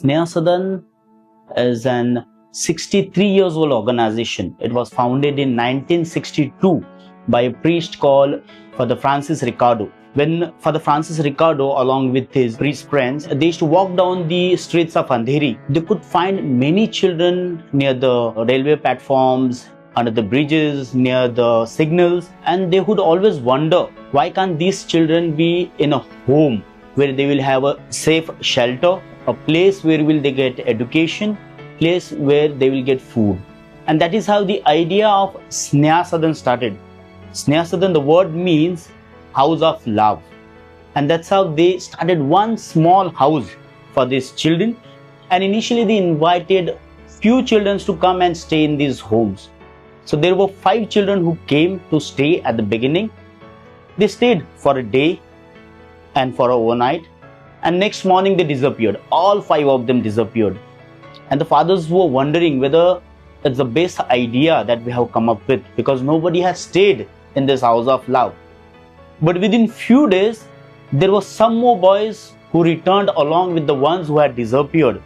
Snehasadan is an 63 years old organization. It was founded in 1962 by a priest called Father Francis Ricardo. When Father Francis Ricardo, along with his priest friends, they used to walk down the streets of Andheri, they could find many children near the railway platforms, under the bridges, near the signals, and they would always wonder, why can't these children be in a home where they will have a safe shelter, a place where will they get education, place where they will get food. And that is how the idea of Snehasadan started. Snehasadan, the word means house of love, and that's how they started one small house for these children. And initially they invited few children to come and stay in these homes. So there were 5 children who came to stay at the beginning. They stayed for a day and for an overnight, and next morning they disappeared. All 5 of them disappeared, and the fathers were wondering whether it's the best idea that we have come up with, because nobody has stayed in this house of love. But within few days, there were some more boys who returned along with the ones who had disappeared,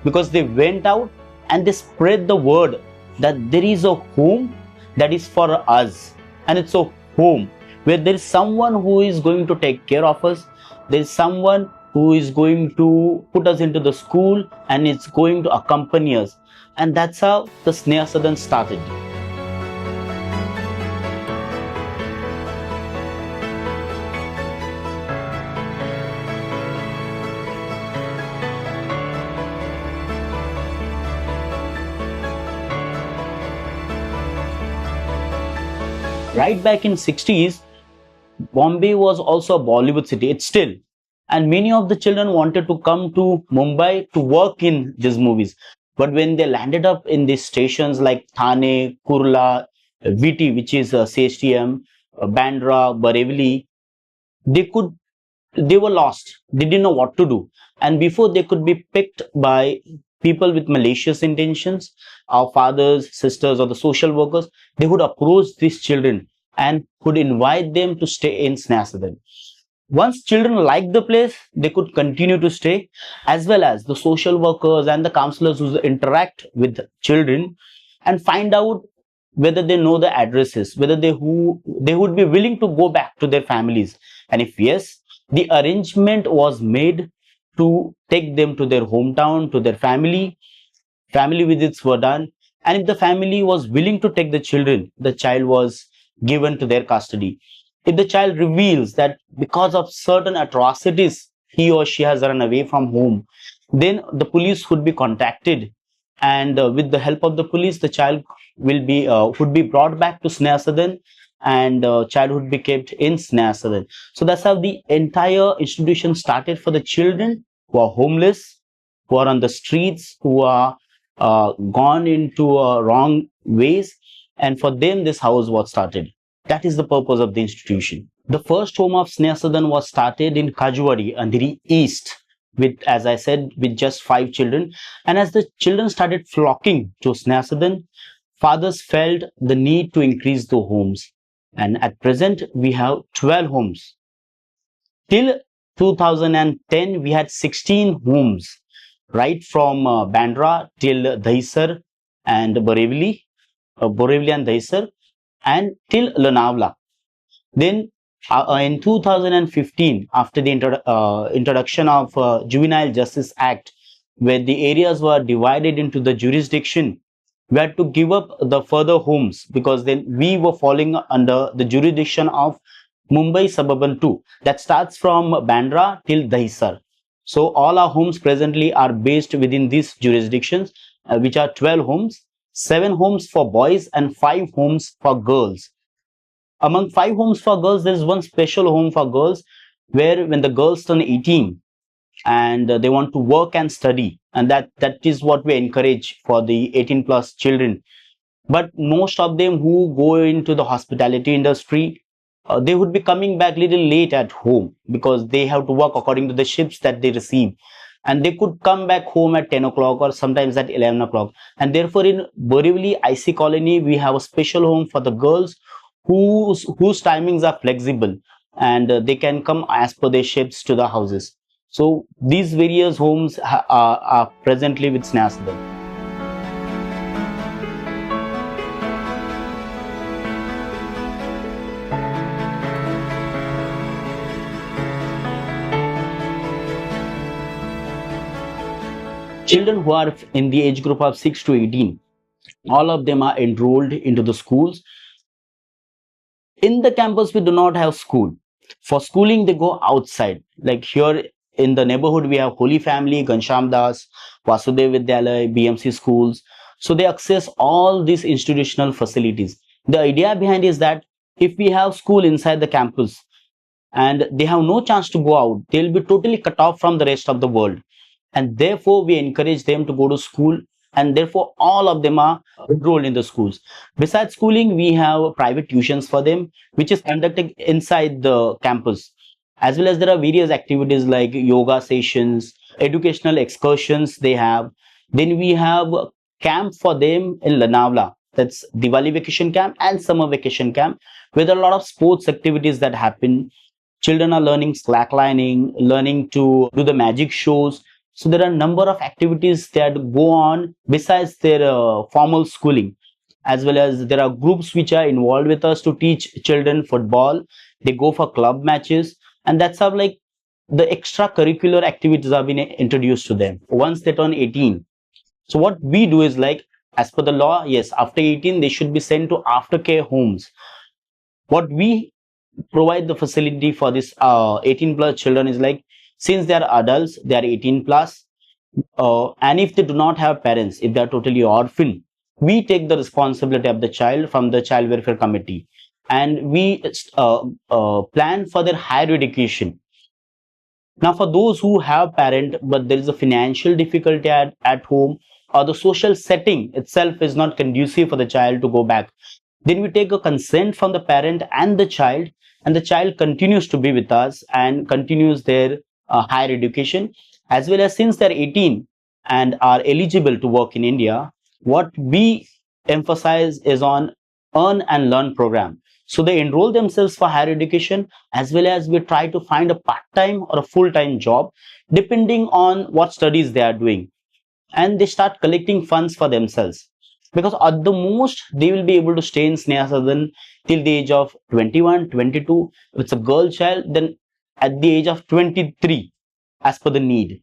because they went out and they spread the word that there is a home that is for us, and it's a home where there is someone who is going to take care of us. There is someone who is going to put us into the school and it's going to accompany us. And that's how the Snehasadan started. Right back in 60s, Bombay was also a Bollywood city. It's still. And many of the children wanted to come to Mumbai to work in these movies. But when they landed up in these stations like Thane, Kurla, VT, which is CSTM, Bandra, Borivali, they were lost. They didn't know what to do. And before they could be picked by people with malicious intentions, our fathers, sisters, or the social workers, they would approach these children and would invite them to stay in Snehasadan. Once children liked the place, they could continue to stay, as well as the social workers and the counselors who interact with children and find out whether they know the addresses, whether they would be willing to go back to their families. And if yes, the arrangement was made to take them to their hometown, to their family. Family visits were done, and if the family was willing to take the children, the child was given to their custody. If the child reveals that because of certain atrocities he or she has run away from home, then the police would be contacted, and with the help of the police, the child would be brought back to Snehasadan, and child would be kept in Snehasadan. So that's how the entire institution started for the children who are homeless, who are on the streets, who are gone into wrong ways, and for them this house was started. That is the purpose of the institution. The first home of Snehasadan was started in Kajwadi, Andheri East, with, as I said, with just 5 children. And as the children started flocking to Snehasadan, fathers felt the need to increase the homes. And at present, we have 12 homes. Till 2010, we had 16 homes, right from Bandra till Dahisar and Borivali and Dahisar, and till Lonavala. Then in 2015, after the introduction of Juvenile Justice Act, where the areas were divided into the jurisdiction, we had to give up the further homes, because then we were falling under the jurisdiction of Mumbai Suburban 2, that starts from Bandra till Dahisar. So all our homes presently are based within these jurisdictions, which are 12 homes, 7 homes for boys and 5 homes for girls. Among 5 homes for girls, there is one special home for girls, where when the girls turn 18 and they want to work and study, and that is what we encourage for the 18 plus children. But most of them who go into the hospitality industry, they would be coming back little late at home, because they have to work according to the shifts that they receive, and they could come back home at 10 o'clock or sometimes at 11 o'clock. And therefore in Borivali IC colony, we have a special home for the girls whose timings are flexible, and they can come as per their shifts to the houses. So these various homes are presently with Snehasadan. Children who are in the age group of 6 to 18, all of them are enrolled into the schools. In the campus, we do not have school. For schooling, they go outside. Like here in the neighborhood, we have Holy Family, Gansham Das, Vasudev Vidyalaya, BMC schools. So they access all these institutional facilities. The idea behind is that if we have school inside the campus and they have no chance to go out, they'll be totally cut off from the rest of the world. And therefore we encourage them to go to school, and therefore all of them are enrolled in the schools. Besides schooling, we have private tuitions for them, which is conducted inside the campus, as well as there are various activities like yoga sessions, educational excursions they have. Then we have camp for them in Lanavla, that's Diwali vacation camp and summer vacation camp, where there are a lot of sports activities that happen. Children are learning slacklining, learning to do the magic shows. So there are a number of activities that go on besides their formal schooling, as well as there are groups which are involved with us to teach children football. They go for club matches, and that's how like the extracurricular activities have been introduced to them once they turn 18. So what we do is like, as per the law, yes, after 18 they should be sent to aftercare homes. What we provide the facility for this 18 plus children is like, since they are adults, they are 18 plus, and if they do not have parents, if they are totally orphan, we take the responsibility of the child from the child welfare committee, and we plan for their higher education. Now for those who have parent but there is a financial difficulty at home, or the social setting itself is not conducive for the child to go back, then we take a consent from the parent and the child continues to be with us and continues their higher education. As well as, since they're 18 and are eligible to work in India, what we emphasize is on earn and learn program. So they enroll themselves for higher education, as well as we try to find a part-time or a full-time job depending on what studies they are doing, and they start collecting funds for themselves, because at the most they will be able to stay in Snehasadan till the age of 21, 22. If it's a girl child, then at the age of 23 as per the need.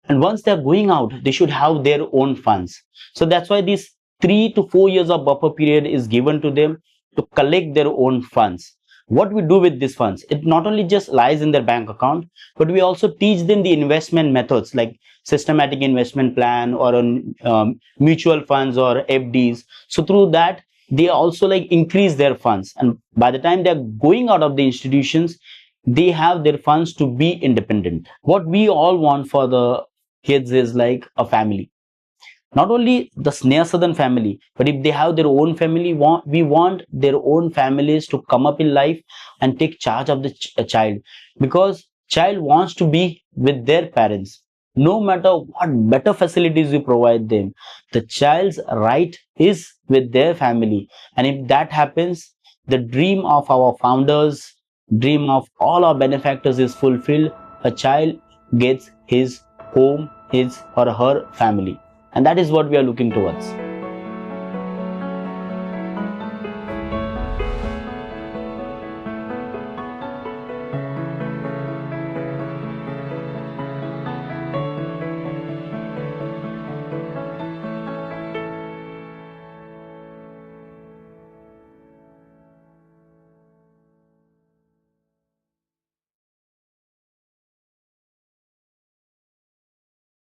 And once they're going out, they should have their own funds. So that's why these 3 to 4 years of buffer period is given to them to collect their own funds. What we do with these funds, it not only just lies in their bank account, but we also teach them the investment methods like systematic investment plan or on mutual funds or FDs. So through that, they also like increase their funds, and by the time they're going out of the institutions, they have their funds to be independent. What we all want for the kids is like a family, not only the Snehasadan family, but if they have their own family, we want their own families to come up in life and take charge of the child, because child wants to be with their parents. No matter what better facilities we provide them, the child's right is with their family. And if that happens, the dream of our founders, dream of all our benefactors is fulfilled. A child gets his home, his or her family, and that is what we are looking towards.